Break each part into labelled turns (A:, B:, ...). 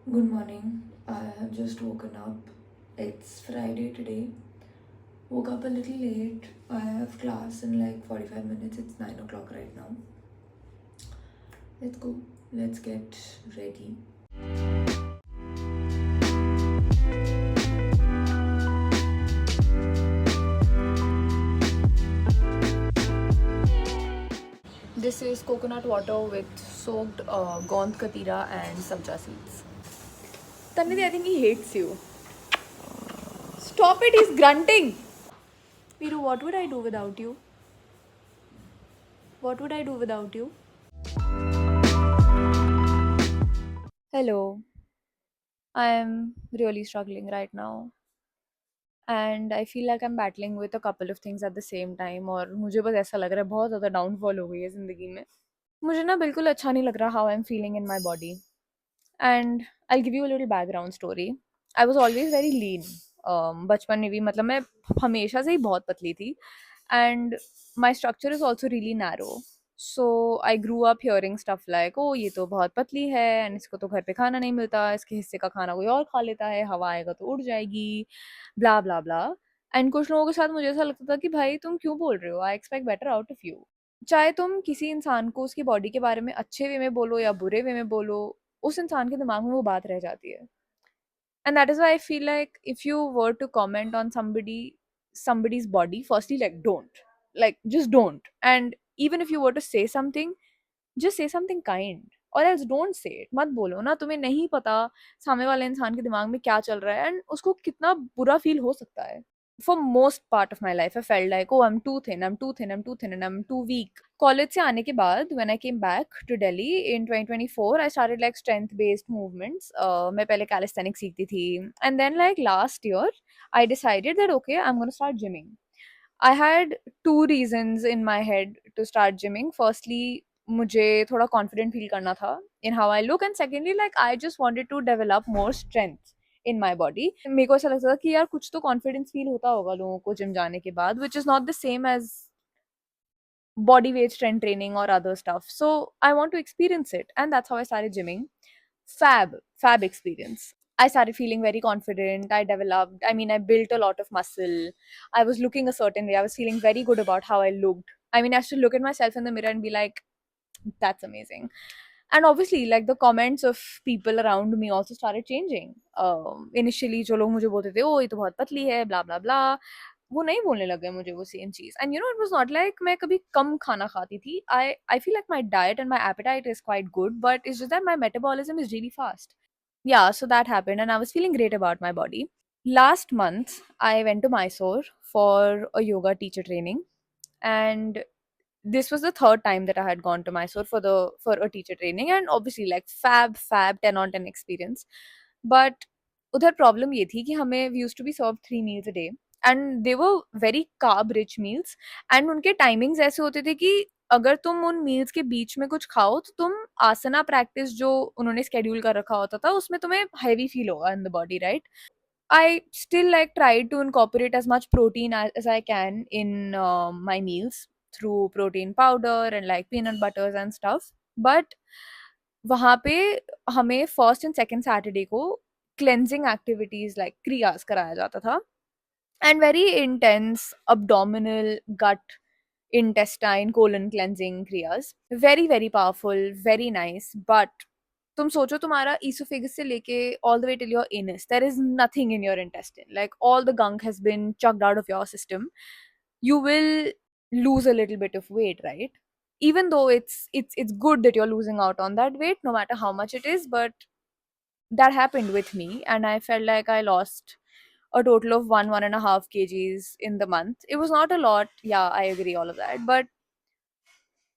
A: Good morning. I have just woken up. It's Friday today. Woke up a little late. I have class in like 45 minutes. It's 9 o'clock right now. Let's go. Let's get ready. This is coconut water with soaked gond katira and sabja seeds. Tanvidi, I think he hates you. Stop it, he's grunting. Viru, what would I do without you? What would I do without you? Hello. I am really struggling right now. And I feel like I am battling with a couple of things at the same time और मुझे बस ऐसा लग रहा है बहुत ज़्यादा downfall हो गई है ज़िंदगी में। मुझे ना बिल्कुल अच्छा नहीं लग रहा how I am feeling in my body. And I give you a little background story. I was always very lean. बचपन में भी मतलब मैं हमेशा से ही बहुत पतली थी and my structure is also really narrow. So I grew up hearing stuff like oh ये तो बहुत पतली है एंड इसको तो घर पे खाना नहीं मिलता, इसके हिस्से का खाना कोई और खा लेता है, हवा आएगा तो उड़ जाएगी, ब्ला ब्ला ब्ला। एंड कुछ लोगों के साथ मुझे ऐसा लगता था कि भाई तुम क्यों बोल रहे हो, I expect better out of you. चाहे तुम किसी इंसान को उसकी बॉडी के बारे में अच्छे वे में बोलो या बुरे वे में बोलो, उस इंसान के दिमाग में वो बात रह जाती है। And that is why I feel like if you were to comment on somebody's body, firstly, like don't, like just don't. And even if you were to say something, just say something kind, or else don't say it. मत बोलो ना, तुम्हें नहीं पता सामने वाले इंसान के दिमाग में क्या चल रहा है एंड उसको कितना बुरा फील हो सकता है। For most part of my life, I felt like, oh, I'm too thin, I'm too thin, I'm too thin, and I'm too weak. College से आने के बाद, when I came back to Delhi in 2024, I started like strength-based movements. मैं पहले calisthenics सीखती थी, and then like last year, I decided that okay, I'm gonna start gymming. I had two reasons in my head to start gymming. Firstly, मुझे थोड़ा confident feel करना था in how I look, and secondly, like I just wanted to develop more strength in my body. मेरे को ऐसा लगता था कि यार कुछ तो confidence feel होता होगा लोगों को gym जाने के बाद, which is not the same as body weight strength training or other stuff. So I want to experience it, and that's how I started gymming. Fab experience. I started feeling very confident. I developed, I mean, I built a lot of muscle. I was looking a certain way. I was feeling very good about how I looked. I mean, I should look at myself in the mirror and be like, that's amazing. And obviously, like the comments of people around me also started changing. Initially, जो लोग मुझे बोलते थे, ओ ये तो बहुत पतली है, blah blah blah. वो नहीं बोलने लग गए मुझे वो सेम चीज। And you know it was not like मैं कभी कम खाना खाती थी। I feel like my diet and my appetite is quite good, but it's just that my metabolism is really fast. Yeah, so that happened and I was feeling great about my body. Last month I went to Mysore for a yoga teacher training, and this was the third time that I had gone to Mysore for a teacher training, and obviously like fab 10 on 10 experience. But उधर problem ये थी कि हमें we used to be serve 3 meals a day and they were very carb rich meals. And उनके timings ऐसे होते थे कि अगर तुम उन मील्स के बीच में कुछ खाओ तो तुम आसना प्रैक्टिस जो उन्होंने स्केड्यूल कर रखा होता था उसमें तुम्हें हैवी फील होगा in the body, right? I still like try to incorporate as much protein as I can in my meals through protein powder and like peanut butters and stuff. But वहाँ पे हमें first and second Saturday को cleansing activities like क्रियास कराया जाता था and very intense abdominal gut intestine colon cleansing kriyas, very very powerful, very nice. But तुम सोचो तुम्हारा esophagus से लेके all the way till your anus, there is nothing in your intestine, like all the gunk has been chucked out of your system. You will lose a little bit of weight, right? Even though it's good that you're losing out on that weight no matter how much it is, but that happened with me and I felt like I lost a total of 1.5 kgs in the month. It was not a lot, yeah, I agree, all of that, but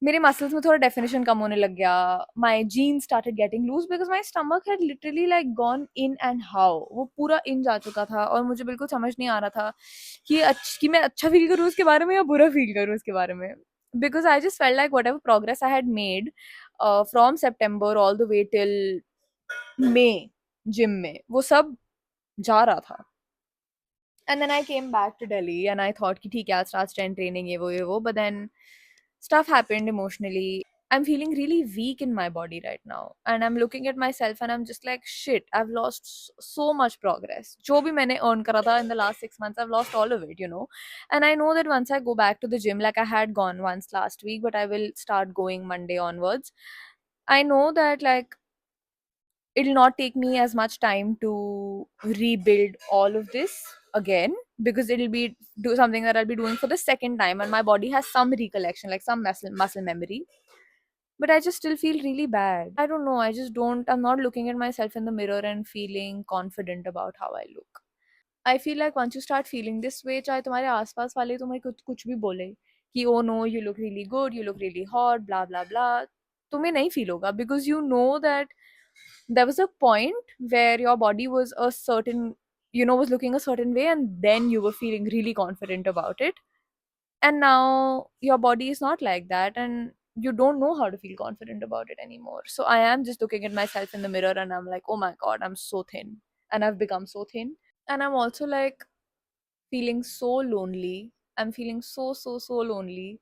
A: मेरे muscles में थोड़ा definition कम होने लग गया। My jeans started getting loose because my stomach had literally like gone in and how, वो पूरा इन जा चुका था और मुझे बिल्कुल समझ नहीं आ रहा था कि मैं अच्छा फील करूँ उसके बारे में या बुरा फील करूँ उसके बारे में। Because I just felt like whatever progress I had made from September all the way till May gym में वो सब जा रहा था। And then I came back to Delhi and I thought कि ठीक है, आज स्टार्ट स्ट्रेंथ ट्रेनिंग ये वो, but then stuff happened emotionally. I'm feeling really weak in my body right now. And I'm looking at myself and I'm just like, shit, I've lost so much progress. Jo bhi maine earn kara tha in the last 6 months, I've lost all of it, you know. And I know that once I go back to the gym, like I had gone once last week, but I will start going Monday onwards. I know that like it'll not take me as much time to rebuild all of this again, because it'll be do something that I'll be doing for the second time and my body has some recollection, like some muscle memory. But I just still feel really bad. I don't know. I just don't. I'm not looking at myself in the mirror and feeling confident about how I look. I feel like once you start feeling this way, चाहे तुम्हारे आसपास वाले तुम्हें कुछ भी बोले कि oh no, you look really good, you look really hot, blah blah blah, तुम्हें नहीं feel होगा, because you know that there was a point where your body was a certain, was looking a certain way, and then you were feeling really confident about it. And now your body is not like that, and you don't know how to feel confident about it anymore. So I am just looking at myself in the mirror and I'm like, oh my god, I'm so thin, and I've become so thin. And I'm also like feeling so lonely. I'm feeling so lonely,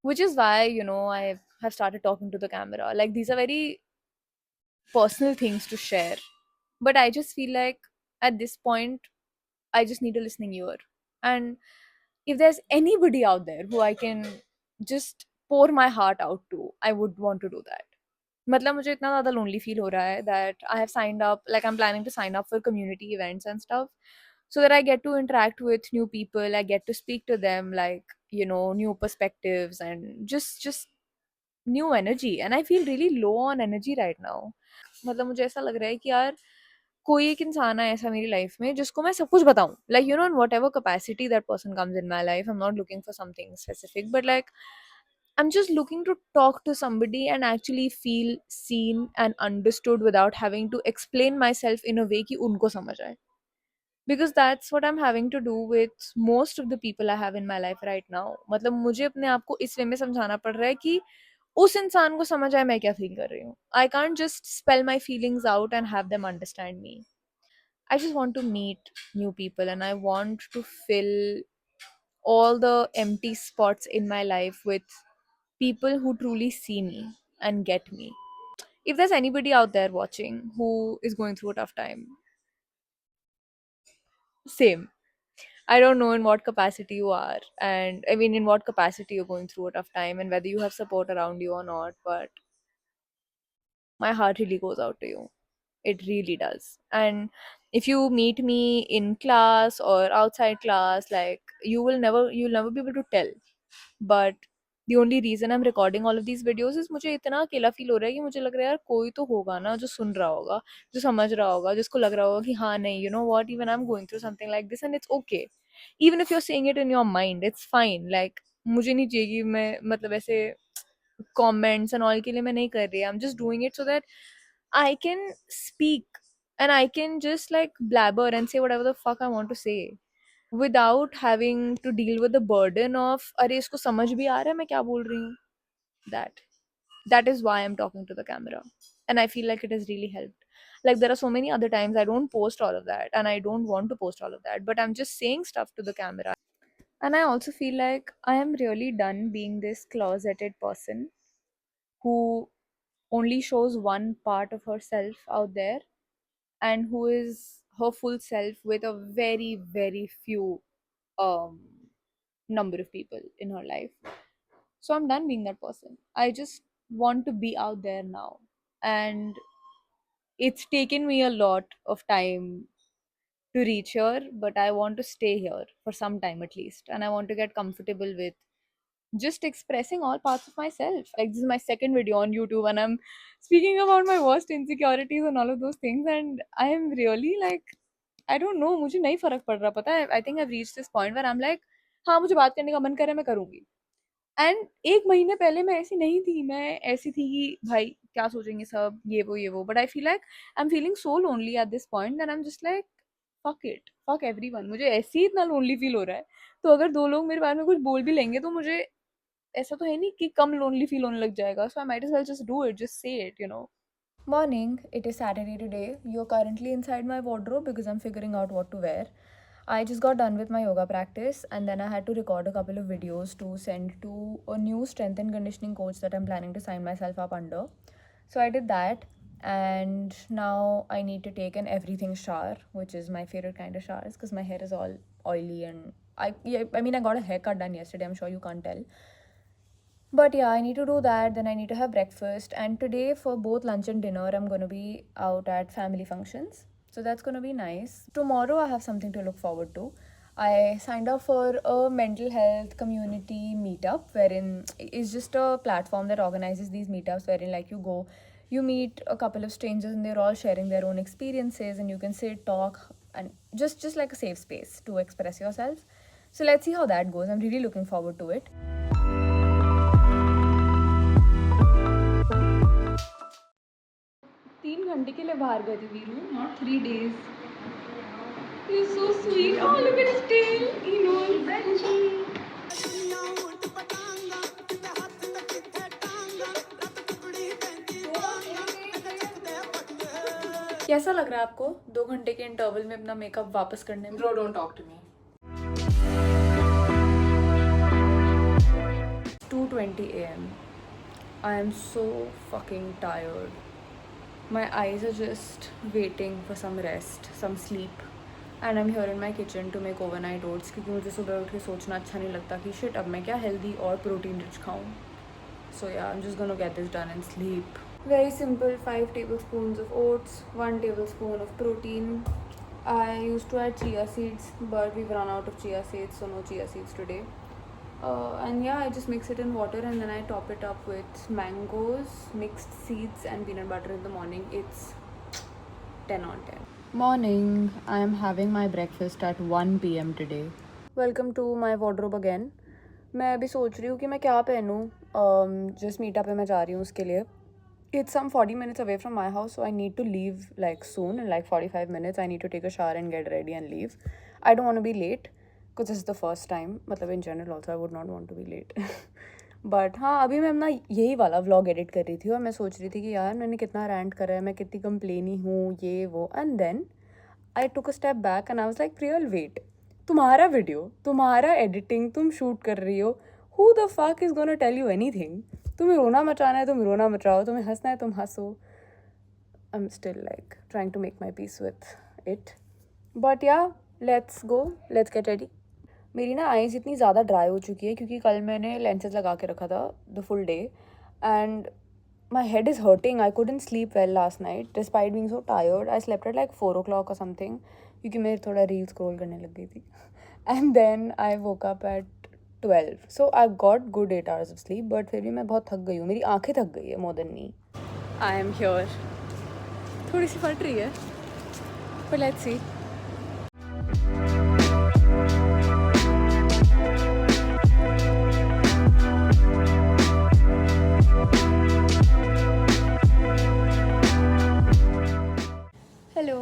A: which is why, I have started talking to the camera. Like, these are very personal things to share, but I just feel like at this point I just need a listening ear. And if there's anybody out there who I can just pour my heart out to, I would want to do that. मतलब मुझे इतना ज़्यादा lonely feel हो रहा है that I have signed up, like I'm planning to sign up for community events and stuff, so that I get to interact with new people, I get to speak to them, like, new perspectives and just new energy. And I feel really low on energy right now. मतलब मुझे ऐसा लग रहा है कि यार कोई एक इंसान है ऐसा मेरी लाइफ में जिसको मैं सब कुछ बताऊं, like in what ever capacity that person comes in my life. I am not looking for something specific, but like I'm just looking to talk to somebody and actually feel seen and understood without having to explain myself in a way कि उनको समझ आए. Because that's what I'm having to do with most of the people I have in my life right now. मतलब मुझे अपने आप को इस वे में समझाना पड़ रहा है कि उस इंसान को समझ आए मैं क्या फील कर रही हूँ. I can't just spell my feelings out and have them understand me. I just want to meet new people and I want to fill all the empty spots in my life with people who truly see me and get me. If there's anybody out there watching who is going through a tough time, same. I don't know in what capacity you are, and I mean, in what capacity you're going through a tough time, and whether you have support around you or not, but my heart really goes out to you. It really does. And if you meet me in class or outside class, like you'll never be able to tell. But the only reason I'm recording all of these videos is मुझे इतना अकेला feel हो रहा है कि मुझे लग रहा है यार कोई तो होगा ना जो सुन रहा होगा, जो समझ रहा होगा, जिसको लग रहा होगा कि हाँ नहीं, you know what, even I'm going through something like this and it's okay. Even if you're saying it in your mind, it's fine. Like, मुझे नहीं चाहिए कि मैं मतलब ऐसे comments and all के लिए मैं नहीं कर रही. I'm just doing it so that I can speak and I can just like blabber and say whatever the fuck I want to say without having to deal with the burden of अरे इसको समझ भी आ रहा है मैं क्या बोल रही हूँ. That that is why I'm talking to the camera, and I feel like it has really helped. Like, there are so many other times I don't post all of that and I don't want to post all of that, but I'm just saying stuff to the camera. And I also feel like I am really done being this closeted person who only shows one part of herself out there and who is her full self with a very very few um number of people in her life. So I'm done being that person. I just want to be out there now. And it's taken me a lot of time to reach here, but I want to stay here for some time at least. And I want to get comfortable with just expressing all parts of myself. Like, this is my second video on YouTube, and I'm speaking about my worst insecurities and all of those things. And I am really like, I don't know, मुझे नहीं फर्क पड़ रहा पता है. I think I've reached this point where I'm like, हाँ मुझे बात करने का मन करे मैं करूंगी. एंड 1 महीने पहले मैं ऐसी नहीं थी, मैं ऐसी थी कि भाई क्या सोचेंगे सब, ये वो, but I feel like I am feeling so lonely at this point that I am just like fuck it, fuck everyone. मुझे ऐसे ही इतना लोनली फील हो रहा है, तो अगर 2 लोग मेरे बारे में कुछ बोल भी लेंगे तो मुझे ऐसा तो है नहीं कि कम लोनली फील होने लग जाएगा. So I might as well just do it, just say it, you know. Morning, it is Saturday today. You're currently inside my wardrobe because I'm figuring out what to wear. I just got done with my yoga practice and then I had to record a couple of videos to send to a new strength and conditioning coach that I'm planning to sign myself up under. So I did that, and now I need to take an everything shower, which is my favorite kind of showers because my hair is all oily and I mean I got a haircut done yesterday, I'm sure you can't tell. But yeah, I need to do that, then I need to have breakfast, and today for both lunch and dinner I'm going to be out at family functions. So that's going to be nice. Tomorrow I have something to look forward to. I signed up for a mental health community meetup wherein it's just a platform that organizes these meetups wherein like you go, you meet a couple of strangers and they're all sharing their own experiences and you can sit, talk, and just like a safe space to express yourself. So let's see how that goes. I'm really looking forward to it. 3 घंटे के लिए बाहर गए थे Veeru, not 3 days. You're so sweet. Oh, look at his tail. He knows Frenchie. कैसा लग रहा है आपको 2 घंटे के इंटरवल में अपना मेकअप वापस करने में?
B: Bro, don't talk to me.
A: 2:20 a.m. I am so fucking tired. My eyes are just waiting for some rest, some sleep. And I'm here in my kitchen to make overnight oats क्योंकि मुझे सुबह उठ के सोचना अच्छा नहीं लगता कि shit अब मैं क्या healthy और protein rich खाऊं. So yeah, I'm just gonna get this done and sleep. Very simple, 5 tablespoons of oats, 1 tablespoon of protein. I used to add chia seeds, but we've run out of chia seeds, so no chia seeds today. And yeah, I just mix it in water and then I top it up with mangoes, mixed seeds and peanut butter in the morning. It's 10 on 10. Morning, I am having my breakfast at 1 p.m. today. Welcome to my wardrobe again. मैं अभी सोच रही हूँ कि मैं क्या पहनूँ. जिस मीटअप पे मैं जा रही हूँ उसके लिए. It's some 40 minutes away from my house, so I need to leave like soon. In like 45 minutes, I need to take a shower and get ready and leave. I don't want to be late because this is the first time. मतलब in general also, I would not want to be late. But हाँ, अभी मैं अपना यही वाला vlog edit कर रही थी और मैं सोच रही थी कि यार मैंने कितना rant करा है, मैं कितनी complainy हूँ, ये वो. And then I took a step back and I was like, Priyal, wait. तुम्हारा वीडियो, तुम्हारा एडिटिंग, तुम शूट कर रही हो. Who the fuck is gonna tell you anything? तुम्हें रोना मचाना है तुम रोना मचाओ, तुम्हें हंसना है तुम हंसो. I'm still like trying to make my peace with it. But yeah, let's go, let's get ready. मेरी ना आईज इतनी ज़्यादा ड्राई हो चुकी है क्योंकि कल मैंने लेंसेज लगा के रखा था the full day and my head is hurting. I couldn't sleep well last night despite being so tired. I slept at like 4 o'clock or something क्योंकि मैं थोड़ा रील स्क्रॉल करने लग गई थी. And then I woke up at 12. So I've got good 8 hours of sleep, but फिर भी मैं बहुत थक गई हूँ. मेरी आंखें थक गई है more than me. I am here. थोड़ी सी फट रही है, but let's see. Hello.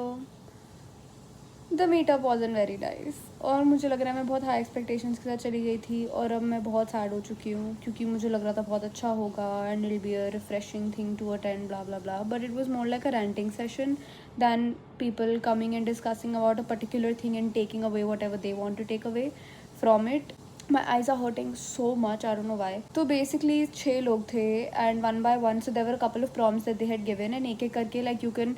A: The meetup wasn't very nice. और मुझे लग रहा है मैं बहुत हाई एक्सपेक्टेशंस के साथ चली गई थी और अब मैं बहुत सैड हो चुकी हूँ क्योंकि मुझे लग रहा था बहुत अच्छा होगा and it'll be a refreshing thing to attend blah blah blah, but it was more like a ranting session than people coming and discussing about a particular thing and taking away whatever they want to take away from it. My eyes are hurting so much, I don't know why. तो basically 6 लोग थे and one by one, so there were a couple of prompts that they had given and एक एक करके like you can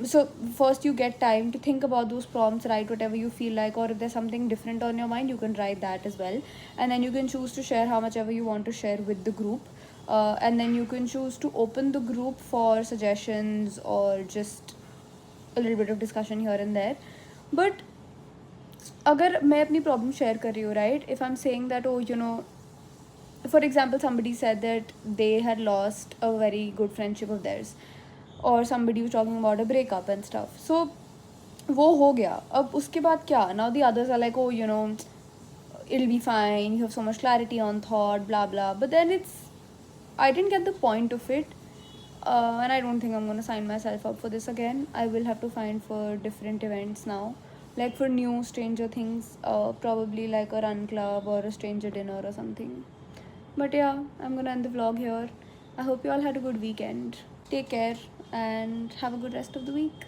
A: so first you get time to think about those prompts, write whatever you feel like, or if there's something different on your mind you can write that as well, and then you can choose to share how much ever you want to share with the group, and then you can choose to open the group for suggestions or just a little bit of discussion here and there. But अगर मैं अपनी problem share कर रही हूँ, right, if I'm saying that, oh you know, for example somebody said that they had lost a very good friendship of theirs or somebody was talking about a breakup and stuff, so वो हो गया. अब उसके बाद क्या, now the others are like, oh you know it'll be fine, you have so much clarity on thought blah blah, but then it's, I didn't get the point of it, and I don't think I'm gonna sign myself up for this again. I will have to find for different events now, like for new stranger things, probably like a run club or a stranger dinner or something. But yeah, I'm gonna end the vlog here. I hope you all had a good weekend. Take care and have a good rest of the week.